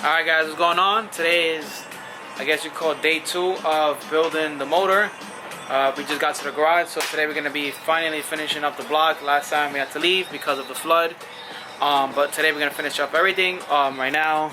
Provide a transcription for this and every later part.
Alright guys, what's going on? Today is, I guess you call day 2 of building the motor. We just got to the garage, so today we're going to be finally finishing up the block. Last time we had to leave because of the flood. But today we're going to finish up everything. Right now,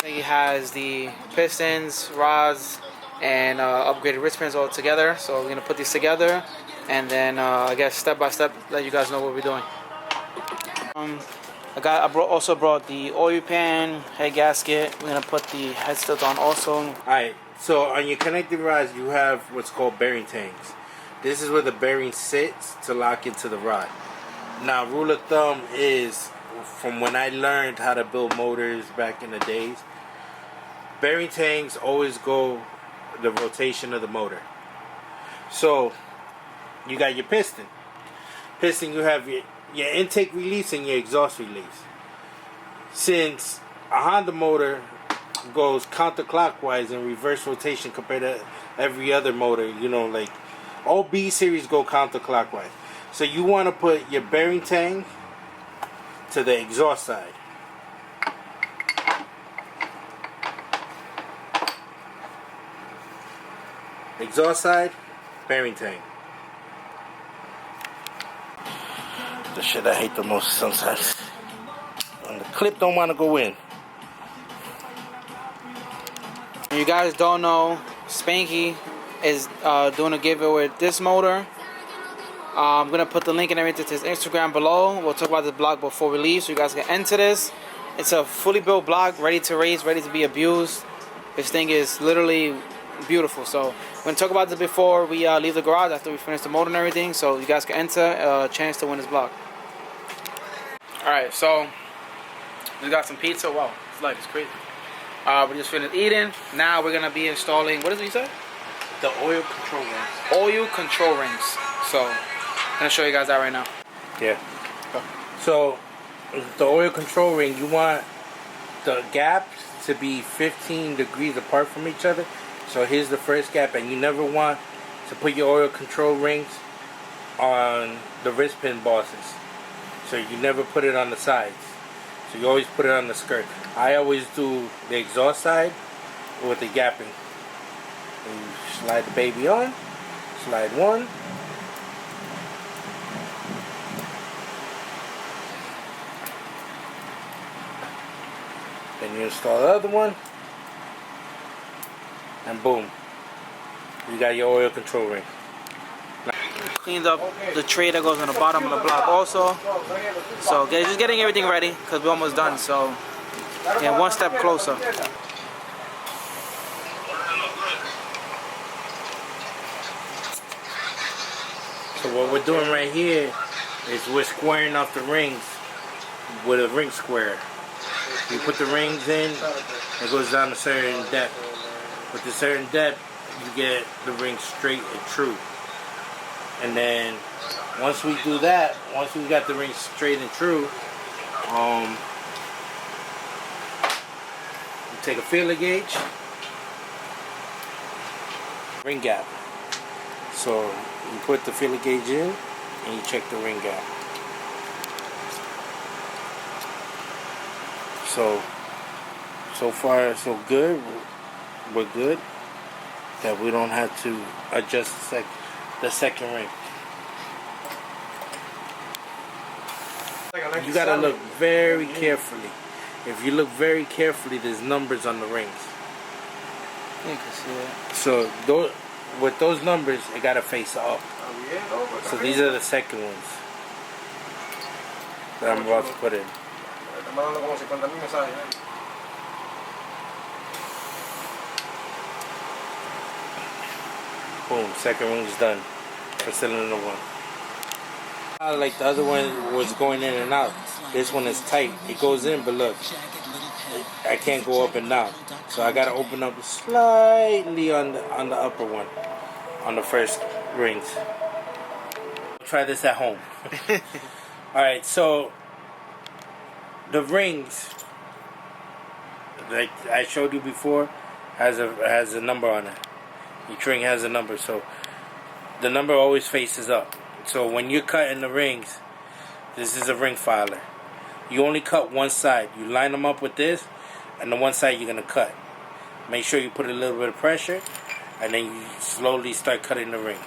he has the pistons, rods, and upgraded wrist pins all together. So we're going to put these together and then I guess step by step let you guys know what we're doing. I brought the oil pan, head gasket. We're gonna put the head studs on also. Alright, so on your connecting rods you have what's called bearing tanks. This is where the bearing sits to lock into the rod. Now, rule of thumb is, from when I learned how to build motors back in the days, bearing tanks always go the rotation of the motor. So you got your piston. You have your intake release and your exhaust release. Since a Honda motor goes counterclockwise in reverse rotation compared to every other motor, you know, like all B series go counterclockwise. So you want to put your bearing tank to the exhaust side. Exhaust side, bearing tank. The shit I hate the most sometimes. And the clip don't want to go in. You guys don't know, Spanky is doing a giveaway with this motor. I'm gonna put the link and everything to his Instagram below. We'll talk about this block before we leave, so you guys can enter this. It's a fully built block, ready to race, ready to be abused. This thing is literally beautiful. So we're gonna talk about this before we leave the garage, after we finish the motor and everything, so you guys can enter a chance to win this block. Alright, so we got some pizza. Wow, it's like it's crazy. We just finished eating. Now we're gonna be installing, what did he say? The oil control rings. Oil control rings. So I'm gonna show you guys that right now. Yeah. So the oil control ring, you want the gaps to be 15 degrees apart from each other. So here's the first gap, and you never want to put your oil control rings on the wrist pin bosses. So you never put it on the sides. So you always put it on the skirt. I always do the exhaust side with the gapping. And you slide the baby on. Slide one. Then you install the other one. And boom. You got your oil control ring. Cleaned up the tray that goes on the bottom of the block also. So just getting everything ready because we're almost done. So yeah, one step closer. So what we're doing right here is we're squaring off the rings with a ring square. You put the rings in, it goes down a certain depth. With a certain depth, you get the ring straight and true. And then once we do that, once we got the ring straight and true, you take a feeler gauge, ring gap. So you put the feeler gauge in and you check the ring gap. So far so good. We're good. That we don't have to adjust the second ring. You gotta look very carefully. If you look very carefully, there's numbers on the rings. You can see it. So with those numbers, it gotta face up. So these are the second ones that I'm about to put in. Boom, second ring's done for cylinder 1. Like the other one was going in and out. This one is tight. It goes in, but look, I can't go up and down. So I gotta open up slightly on the upper one, on the first rings. Try this at home. Alright, so the rings, like I showed you before, has a number on it. Each ring has a number, so the number always faces up. So when you're cutting the rings, this is a ring filer. You only cut one side. You line them up with this, and the one side you're gonna cut. Make sure you put a little bit of pressure, and then you slowly start cutting the ring.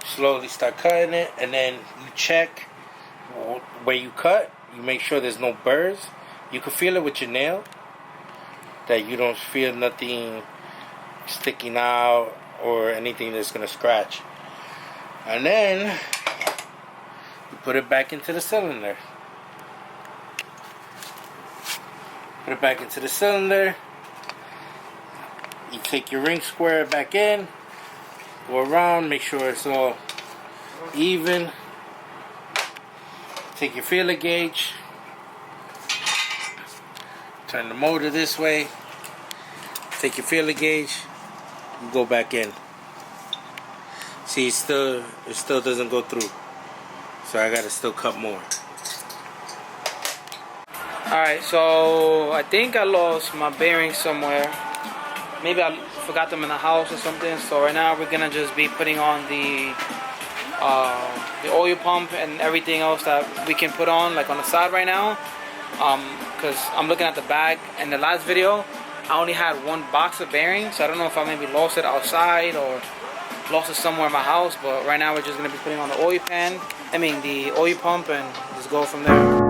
Slowly start cutting it, and then you check where you cut. You make sure there's no burrs. You can feel it with your nail, that you don't feel nothing sticking out or anything that's gonna scratch. And then you put it back into the cylinder. Put it back into the cylinder. You take your ring square back in, go around, make sure it's all even. Take your feeler gauge, turn the motor this way, take your feeler gauge, and go back in. See, it still doesn't go through, so I gotta still cut more. Alright, so I think I lost my bearings somewhere. Maybe I forgot them in the house or something. So right now we're gonna just be putting on the oil pump and everything else that we can put on, like on the side right now. Because I'm looking at the back. In the last video, I only had one box of bearings. So I don't know if I maybe lost it outside or lost it somewhere in my house. But right now we're just gonna be putting on the oil pan. The oil pump, and just go from there.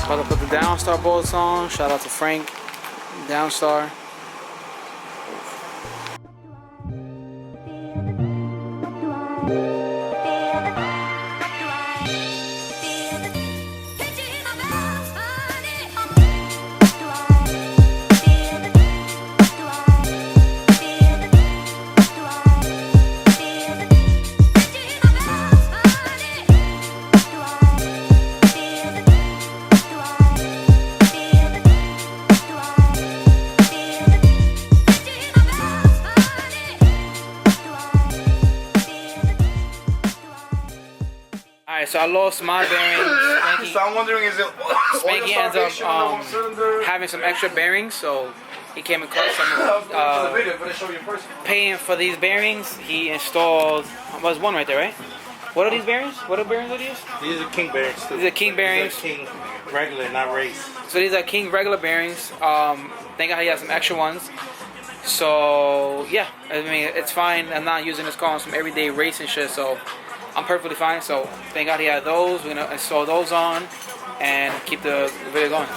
About to put the Downstar bolts on. Shout out to Frank, Downstar. Alright, so I lost my bearings. So I'm wondering, is it Spanky ends up having some extra bearings, so he came and caught some. Paying for these bearings, he installed. Was one right there, right? What are these bearings? What bearings are these? These are King bearings too. These are King bearings. These are King regular, not race. So these are King regular bearings. Thank God he has some extra ones. So yeah, I mean it's fine. I'm not using this car on some everyday racing shit, so I'm perfectly fine. So thank God he had those. We're gonna install those on and keep the video going.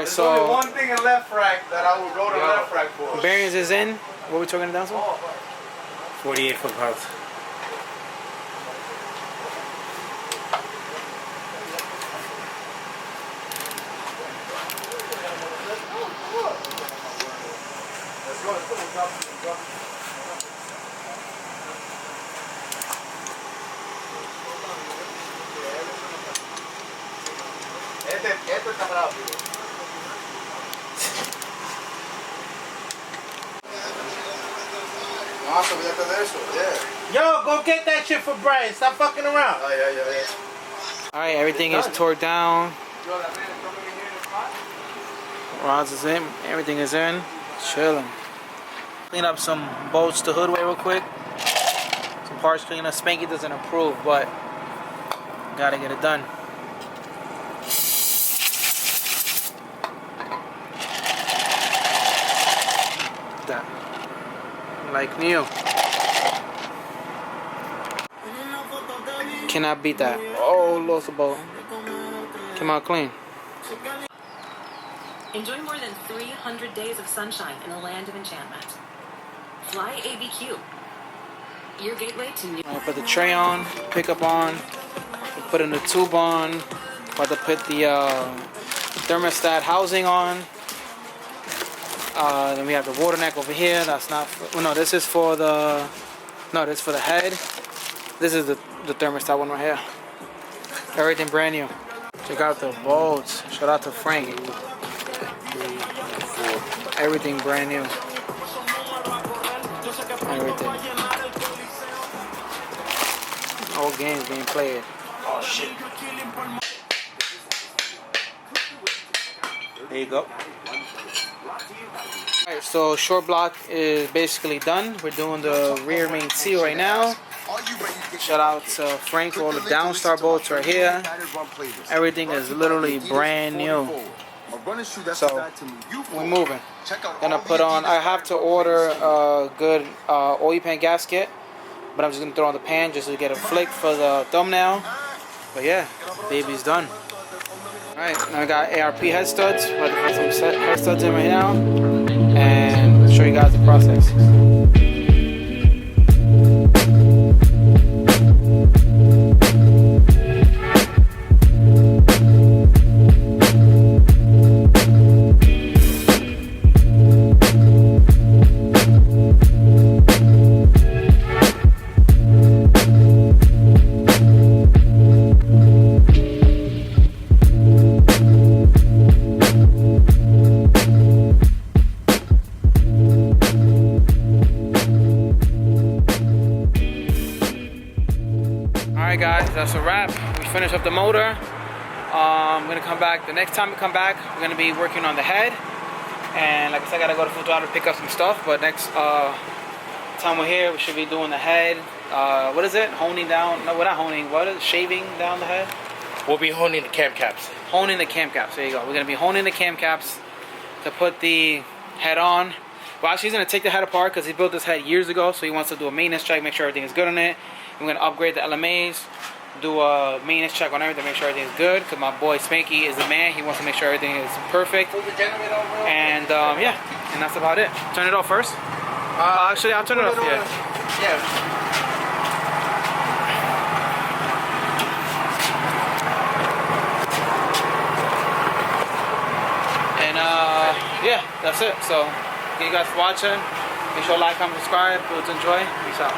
So one thing in left rack that I would go to left rack for. bearings is in. What are we talking down to? 48 foot-pounds. esto está rápido. No, olvídate de eso. Yeah. Yo, go get that shit for Brian. Stop fucking around. Alright, everything is tore down. Rods is in. Everything is in. Chilling. Clean up some bolts to hoodway real quick. Some parts clean up. Spanky doesn't approve, but gotta get it done. That. Like new. Cannot beat that. Oh, lost a bolt. Came out clean. Enjoy more than 300 days of sunshine in the land of enchantment. Fly ABQ. Your gateway to new. I put the tray on, pickup on, put in the tube on, about to put the thermostat housing on. Then we have the water neck over here. That's not for, well, no, this is for the, no, this is for the head. This is the thermostat one right here. Everything brand new. Check out the bolts. Shout out to Frank. Everything brand new. Everything. All games being played. Oh shit. There you go. Alright, so short block is basically done. We're doing the rear main seal right now. Shout out to Frank for all the downstar bolts right here. Everything is literally brand new. So we're moving. Gonna put on, I have to order a good oil pan gasket, but I'm just gonna throw on the pan just to get a flick for the thumbnail. But yeah, baby's done. Alright, now I got ARP head studs. I'm about to put some head studs in right now and show you guys the process. Alright guys, that's a wrap. We finished up the motor. I'm gonna come back. The next time we come back, we're gonna be working on the head. And like I said, I gotta go to Food to pick up some stuff. But next time we're here, we should be doing the head. What is it? Honing down? No, we're not honing. What is it? Shaving down the head? We'll be honing the cam caps. Honing the cam caps. There you go. We're gonna be honing the cam caps to put the head on. Well, actually, he's gonna take the head apart because he built this head years ago. So he wants to do a maintenance check, make sure everything is good on it. We're gonna upgrade the LMAs, do a maintenance check on everything, make sure everything is good. Cause my boy Spanky is the man. He wants to make sure everything is perfect. And yeah, and that's about it. Turn it off first. Actually, I'll turn it off. Yeah. And yeah, that's it. So thank you guys for watching. Make sure to like, comment, subscribe. Please enjoy. Peace out.